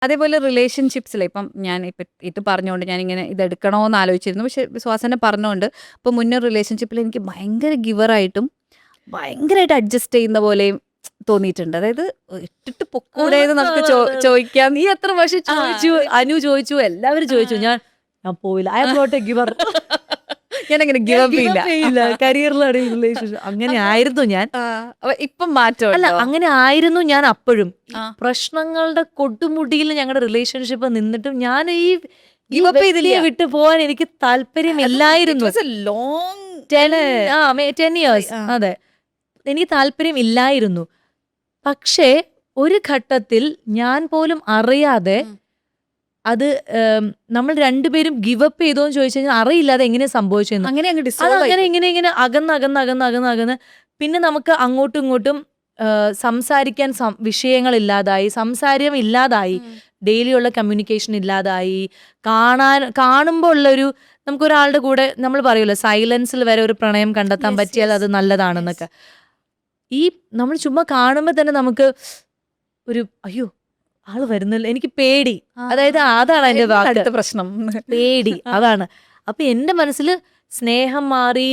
അതേപോലെ റിലേഷൻഷിപ്സിൽ ഇപ്പം ഞാൻ ഇപ്പം ഇത് പറഞ്ഞുകൊണ്ട് ഞാനിങ്ങനെ ഇതെടുക്കണോന്ന് ആലോചിച്ചിരുന്നു. പക്ഷെ സുഹാസന പറഞ്ഞുകൊണ്ട് ഇപ്പം മുന്നേ റിലേഷൻഷിപ്പിൽ എനിക്ക് ഭയങ്കര ഗിവറായിട്ടും ഭയങ്കരമായിട്ട് അഡ്ജസ്റ്റ് ചെയ്യുന്ന പോലെയും തോന്നിയിട്ടുണ്ട്. അതായത് ഇട്ടിട്ട് പൊക്കൂടേന്ന് നമുക്ക് ചോദിക്കാം. നീ എത്ര പക്ഷെ ചോദിച്ചു, അനു ചോദിച്ചു, എല്ലാവരും ചോദിച്ചു. ഞാൻ പോയില്ല. I am not a giver. ഞാനങ്ങനെ ഗിവ് അപ്പ് ചെയ്യില്ല. കരിയറിലാണ് റിലേഷൻഷിപ്പ്. അങ്ങനെ ആയിരുന്നു ഞാൻ. ഇപ്പം മാറ്റം അല്ല, അങ്ങനെ ആയിരുന്നു ഞാൻ അപ്പോഴും. ആ. പ്രശ്നങ്ങളുടെ കൊടുമുടിയിൽ ഞങ്ങളുടെ റിലേഷൻഷിപ്പ് നിന്നിട്ടും ഞാൻ ഈ Give up ചെയ്തില്ല. വിട്ടു പോകാൻ എനിക്ക് താല്പര്യമില്ലായിരുന്നു. Long 10 years. അതെ, എനിക്ക് താല്പര്യം ഇല്ലായിരുന്നു. പക്ഷേ ഒരു ഘട്ടത്തിൽ ഞാൻ പോലും അറിയാതെ അത് നമ്മൾ രണ്ടുപേരും ഗിവ് അപ്പ് ചെയ്തോന്ന് ചോദിച്ചു കഴിഞ്ഞാൽ അറിയില്ലാതെ എങ്ങനെ സംഭവിച്ചെന്ന്. അങ്ങനെ അങ്ങ് അത് dissolve ആയി അങ്ങനെ ഇങ്ങനെ അകന്ന് പിന്നെ നമുക്ക് അങ്ങോട്ടും ഇങ്ങോട്ടും സംസാരിക്കാൻ വിഷയങ്ങളില്ലാതായി, സംസാരം ഇല്ലാതായി, ഡെയിലിയുള്ള കമ്മ്യൂണിക്കേഷൻ ഇല്ലാതായി. കാണുമ്പോൾ ഉള്ളൊരു നമുക്കൊരാളുടെ കൂടെ നമ്മൾ പറയുമല്ലോ സൈലൻസിൽ വരെ ഒരു പ്രണയം കണ്ടെത്താൻ പറ്റിയാൽ അത് നല്ലതാണെന്നൊക്കെ. ഈ നമ്മൾ ചുമ്മാ കാണുമ്പോൾ തന്നെ നമുക്ക് ഒരു അയ്യോ ആള് വരുന്നില്ല, എനിക്ക് പേടി. അതായത് അതാണ് അതിന്റെ വാക്ക്, അടുത്ത പ്രശ്നം. പേടി. അതാണ്. അപ്പൊ എന്റെ മനസ്സിൽ സ്നേഹം മാറി,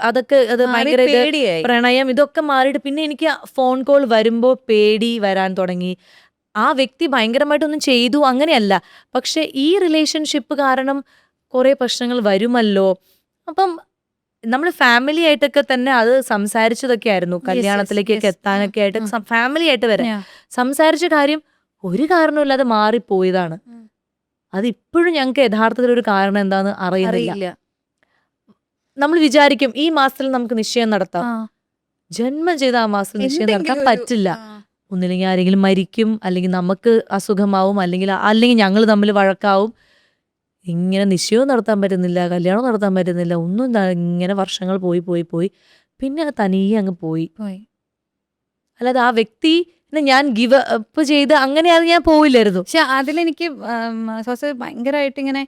അതൊക്കെ അത് ഭയങ്കര പേടിയായി. പ്രണയം ഇതൊക്കെ മാറിയിട്ട് പിന്നെ എനിക്ക് ഫോൺ കോൾ വരുമ്പോൾ പേടി വരാൻ തുടങ്ങി. ആ വ്യക്തി ഭയങ്കരമായിട്ടൊന്നും ചെയ്തു അങ്ങനെയല്ല, പക്ഷെ ഈ റിലേഷൻഷിപ്പ് കാരണം കുറെ പ്രശ്നങ്ങൾ വരുമല്ലോ. അപ്പം നമ്മൾ ഫാമിലി ആയിട്ടൊക്കെ തന്നെ അത് സംസാരിച്ചതൊക്കെ ആയിരുന്നു. കല്യാണത്തിലേക്കൊക്കെ എത്താനൊക്കെ ആയിട്ട് ഫാമിലി ആയിട്ട് വരെ സംസാരിച്ച കാര്യം ഒരു കാരണമില്ലാതെ മാറിപ്പോയതാണ്. അതിപ്പോഴും ഞങ്ങൾക്ക് യഥാർത്ഥത്തിൽ ഒരു കാരണം എന്താന്ന് അറിയില്ല. നമ്മൾ വിചാരിക്കും ഈ മാസത്തിൽ നമുക്ക് നിശ്ചയം നടത്താം. ജന്മം ചെയ്ത ആ മാസത്തിൽ നിശ്ചയം നടത്താൻ പറ്റില്ല. ഒന്നില്ലെങ്കിൽ ആരെങ്കിലും മരിക്കും, അല്ലെങ്കിൽ നമുക്ക് അസുഖമാവും, അല്ലെങ്കിൽ ഞങ്ങൾ തമ്മിൽ വഴക്കാവും. ഇങ്ങനെ നിശ്ചയവും നടത്താൻ പറ്റുന്നില്ല, കല്യാണവും നടത്താൻ പറ്റുന്നില്ല, ഒന്നും ഇങ്ങനെ വർഷങ്ങൾ പോയി പിന്നെ തനിയെ അങ്ങ് പോയി. അല്ലാതെ ആ വ്യക്തി ഞാൻ ഗിവ് അപ്പ് ചെയ്ത് അങ്ങനെ അത് ഞാൻ പോയില്ലായിരുന്നു. പക്ഷെ അതിലെനിക്ക് ഭയങ്കരമായിട്ട് ഇങ്ങനെ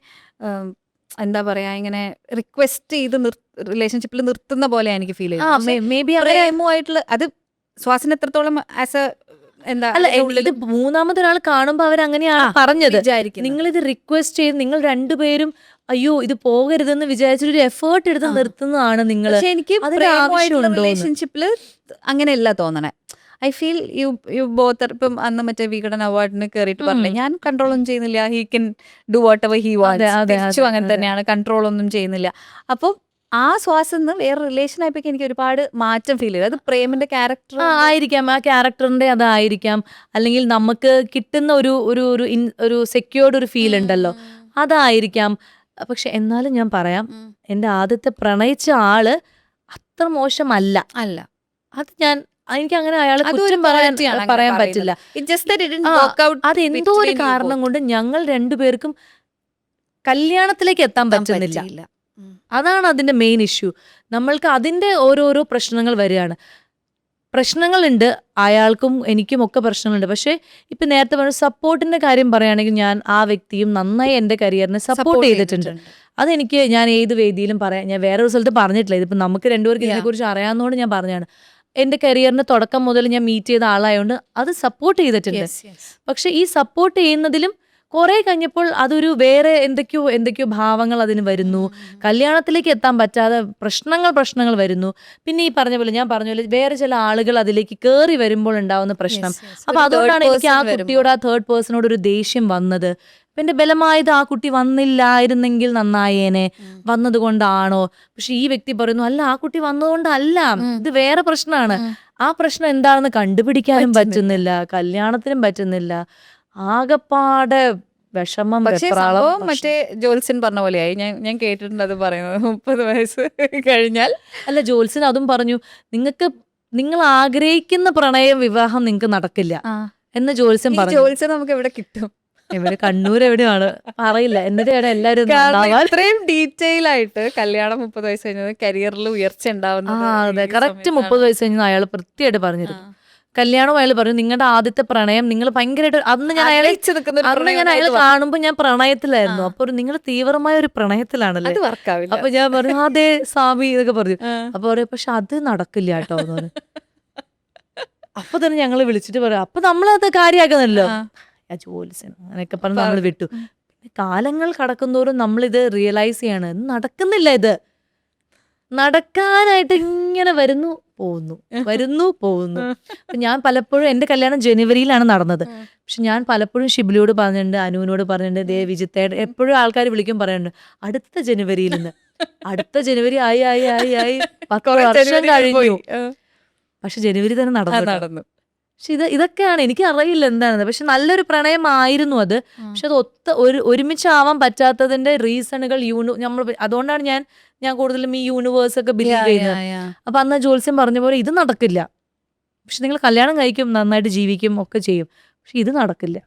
എന്താ പറയാ, ഇങ്ങനെ റിക്വസ്റ്റ് ചെയ്ത് റിലേഷൻഷിപ്പിൽ നിർത്തുന്ന പോലെ എനിക്ക് ഫീൽ ചെയ്തു. പ്രേമമായിട്ടുള്ള അത് ശ്വാസന എത്രത്തോളം ആസ് എ എന്താ അല്ല, ഇത് മൂന്നാമതൊരാൾ കാണുമ്പോ അവരങ്ങനെയാണ് പറഞ്ഞത്. നിങ്ങളിത് റിക്വസ്റ്റ് ചെയ്ത് നിങ്ങൾ രണ്ടുപേരും അയ്യോ ഇത് പോകരുതെന്ന് വിചാരിച്ചൊരു എഫേർട്ട് എടുത്ത് നിർത്തുന്നതാണ് നിങ്ങൾ. പക്ഷെ എനിക്ക് റിലേഷൻഷിപ്പില് അങ്ങനെയല്ല തോന്നണേ. ഐ ഫീൽ യു ബോത്ത് ഇപ്പം അന്ന് മറ്റേ വികടൻ അവാർഡിന് കയറിയിട്ട് പറഞ്ഞില്ലേ, ഞാൻ കൺട്രോൾ ഒന്നും ചെയ്യുന്നില്ല, he can do what ever he wants. അങ്ങനെ തന്നെയാണ്, കൺട്രോൾ ഒന്നും ചെയ്യുന്നില്ല. അപ്പോൾ ആ ശ്വാസം വേറെ റിലേഷൻ ആയപ്പോ എനിക്ക് ഒരുപാട് മാറ്റം ഫീൽ ചെയ്തു. അത് പ്രേമിന്റെ ക്യാരക്ടർ ആയിരിക്കാം, ആ ക്യാരക്ടറിന്റെ അതായിരിക്കാം, അല്ലെങ്കിൽ നമുക്ക് കിട്ടുന്ന ഒരു സെക്യൂർഡ് ഒരു ഫീൽ ഉണ്ടല്ലോ, അതായിരിക്കാം. പക്ഷെ എന്നാലും ഞാൻ പറയാം, എന്റെ ആദ്യത്തെ പ്രണയിച്ച ആള് അത്ര മോശമല്ല. അത് എനിക്ക് അങ്ങനെ അയാളെ കുറ്റം പറയാൻ പറ്റില്ല. അതെന്തോ ഒരു കാരണം കൊണ്ട് ഞങ്ങൾ രണ്ടുപേർക്കും കല്യാണത്തിലേക്ക് എത്താൻ പറ്റുന്നില്ല. അതാണ് അതിന്റെ മെയിൻ ഇഷ്യൂ. നമ്മൾക്ക് അതിന്റെ ഓരോരോ പ്രശ്നങ്ങൾ വരികയാണ്. പ്രശ്നങ്ങളുണ്ട്, അയാൾക്കും എനിക്കും ഒക്കെ പ്രശ്നങ്ങളുണ്ട്. പക്ഷെ ഇപ്പൊ നേരത്തെ പറഞ്ഞ സപ്പോർട്ടിന്റെ കാര്യം പറയുകയാണെങ്കിൽ ഞാൻ ആ വ്യക്തിയും നന്നായി എന്റെ കരിയറിനെ സപ്പോർട്ട് ചെയ്തിട്ടുണ്ട്. അതെനിക്ക് ഞാൻ ഏത് വേദിയിലും പറയാം. ഞാൻ വേറൊരു സ്ഥലത്ത് പറഞ്ഞിട്ടില്ല, ഇതിപ്പോ നമുക്ക് രണ്ടുപേർക്ക് ഇതിനെക്കുറിച്ച് അറിയാവുന്നതുകൊണ്ട് ഞാൻ പറഞ്ഞാണ്. എന്റെ കരിയറിന്റെ തുടക്കം മുതൽ ഞാൻ മീറ്റ് ചെയ്ത ആളായതുകൊണ്ട് അത് സപ്പോർട്ട് ചെയ്തിട്ടുണ്ട്. പക്ഷെ ഈ സപ്പോർട്ട് ചെയ്യുന്നതിലും കുറെ കഴിഞ്ഞപ്പോൾ അതൊരു വേറെ എന്തൊക്കെയോ ഭാവങ്ങൾ അതിന് വരുന്നു. കല്യാണത്തിലേക്ക് എത്താൻ പറ്റാതെ പ്രശ്നങ്ങൾ വരുന്നു. പിന്നെ ഈ പറഞ്ഞ പോലെ ഞാൻ പറഞ്ഞ പോലെ വേറെ ചില ആളുകൾ അതിലേക്ക് കയറി വരുമ്പോൾ ഉണ്ടാവുന്ന പ്രശ്നം. അപ്പൊ അതുകൊണ്ടാണ് എനിക്ക് ആ കുട്ടിയോട്, ആ തേർഡ് പേഴ്സണോട് ഒരു ദേഷ്യം വന്നത്. എന്റെ ബലമായത് ആ കുട്ടി വന്നില്ലായിരുന്നെങ്കിൽ നന്നായേനെ, വന്നത് കൊണ്ടാണോ? പക്ഷെ ഈ വ്യക്തി പറയുന്നു അല്ല, ആ കുട്ടി വന്നതുകൊണ്ടല്ല, ഇത് വേറെ പ്രശ്നമാണ്. ആ പ്രശ്നം എന്താണെന്ന് കണ്ടുപിടിക്കാനും പറ്റുന്നില്ല, കല്യാണത്തിനും പറ്റുന്നില്ല. ആകെപ്പാടെ വിഷമം. മറ്റേ ജോത്സ്യൻ പറഞ്ഞ പോലെയായി. ഞാൻ കേട്ടിട്ടുണ്ട് അത് പറയുന്നത്, 30 വയസ്സ് കഴിഞ്ഞാൽ. അല്ല, ജോത്സ്യൻ അതും പറഞ്ഞു, നിങ്ങൾ ആഗ്രഹിക്കുന്ന പ്രണയം വിവാഹം നിങ്ങൾക്ക് നടക്കില്ല എന്ന് ജോത്സ്യൻ പറഞ്ഞു. ജോത്സ്യൻ നമുക്ക് എവിടെ കിട്ടും? എവിടെ? കണ്ണൂർ എവിടെയാണ് പറയില്ല. എന്നിട്ട് എല്ലാവരും ഇത്രയും ഡീറ്റെയിൽ ആയിട്ട് കല്യാണം 30 വയസ്സ് കഴിഞ്ഞത് കരിയറിൽ ഉയർച്ച ഉണ്ടാവുന്നത്. അതെ, കറക്റ്റ് 30 വയസ്സ് കഴിഞ്ഞ അയാൾ വൃത്തിയായിട്ട് പറഞ്ഞിരുന്നു. കല്യാണം അയാൾ പറഞ്ഞു നിങ്ങളുടെ ആദ്യത്തെ പ്രണയം നിങ്ങൾ ഭയങ്കരമായിട്ട്, അന്ന് ഞാൻ അയാളെ കാണുമ്പോൾ ഞാൻ പ്രണയത്തിലായിരുന്നു. അപ്പൊ നിങ്ങൾ തീവ്രമായ ഒരു പ്രണയത്തിലാണല്ലേ. അപ്പൊ ഞാൻ പറഞ്ഞു അതെ സ്വാമി എന്നൊക്കെ പറഞ്ഞു. അപ്പൊ പറയാം പക്ഷെ അത് നടക്കില്ല കേട്ടോ എന്ന് പറഞ്ഞു. അപ്പൊ തന്നെ ഞങ്ങള് വിളിച്ചിട്ട് പറയാം, അപ്പൊ നമ്മളത് കാര്യമാക്കുന്നല്ലോ. ജോലിസ് അങ്ങനെയൊക്കെ പറഞ്ഞ് നമ്മൾ വിട്ടു. പിന്നെ കാലങ്ങൾ കടക്കുന്തോറും നമ്മളിത് റിയലൈസ് ചെയ്യാണ്, ഇത് നടക്കുന്നില്ല, ഇത് നടക്കാനായിട്ട് ഇങ്ങനെ വരുന്നു പോകുന്നു, വരുന്നു പോകുന്നു. അപ്പൊ ഞാൻ പലപ്പോഴും എൻ്റെ കല്യാണം ജനുവരിയിലാണ് നടന്നത്. പക്ഷെ ഞാൻ പലപ്പോഴും ഷിബിലിയോട് പറഞ്ഞിട്ടുണ്ട്, അനുവിനോട് പറഞ്ഞിട്ടുണ്ട്, ദേ വിജിത്തേട് എപ്പോഴും ആൾക്കാർ വിളിക്കും പറയുന്നുണ്ട് അടുത്ത ജനുവരിയിൽ നിന്ന്. അടുത്ത ജനുവരി ആയി ആയി ആയി ആയി 10 വർഷം കഴിഞ്ഞു. പക്ഷെ ജനുവരി തന്നെ നടന്നു. പക്ഷെ ഇതൊക്കെയാണ് എനിക്ക് അറിയില്ല എന്താണെന്ന്. പക്ഷെ നല്ലൊരു പ്രണയമായിരുന്നു അത്. പക്ഷെ അത് ഒരുമിച്ചാവാൻ പറ്റാത്തതിന്റെ റീസണുകൾ നമ്മൾ അതുകൊണ്ടാണ് ഞാൻ കൂടുതലും ഈ യൂണിവേഴ്സ് ഒക്കെ ബിലീവ് ചെയ്യുന്നത്. അപ്പൊ അന്ന് ജോത്സ്യം പറഞ്ഞ പോലെ ഇത് നടക്കില്ല, പക്ഷെ നിങ്ങൾ കല്യാണം കഴിക്കും, നന്നായിട്ട് ജീവിക്കും, ഒക്കെ ചെയ്യും, പക്ഷെ ഇത് നടക്കില്ല.